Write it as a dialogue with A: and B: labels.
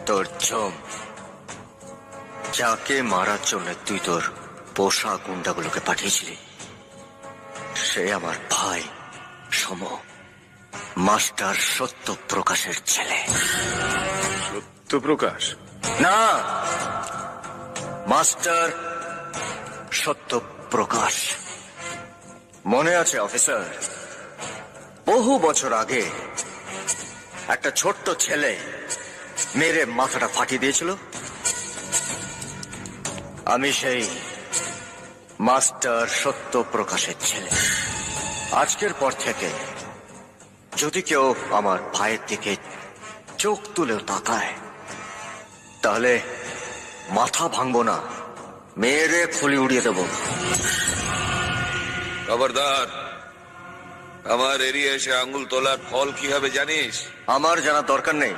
A: তোর জম, যাকে মারার জন্য তুই তোর পোষা গুন্ডাগুলোকে পাঠিয়েছিলি, সে আমার ভাই সম, মাস্টার সত্যপ্রকাশের ছেলে।
B: সত্যপ্রকাশ?
A: না, মাস্টার সত্যপ্রকাশ। মনে আছে অফিসার, বহু বছর আগে একটা ছোট্ট ছেলে মেরে মাথাটা ফাটিয়ে দিয়েছিল? আমি সেই মাস্টার সত্যপ্রকাশের ছেলে। আজকের পর থেকে যদি কেউ আমার ভাইয়ের দিকে চোখ তুলেও তাকায়, তাহলে মাথা ভাঙবো না, মেরে খুলি উড়িয়ে দেব।
C: খবরদার, আমার এরিয়া এসে আঙ্গুল তোলার ফল কি হবে জানিস?
A: আমার জানার দরকার নেই।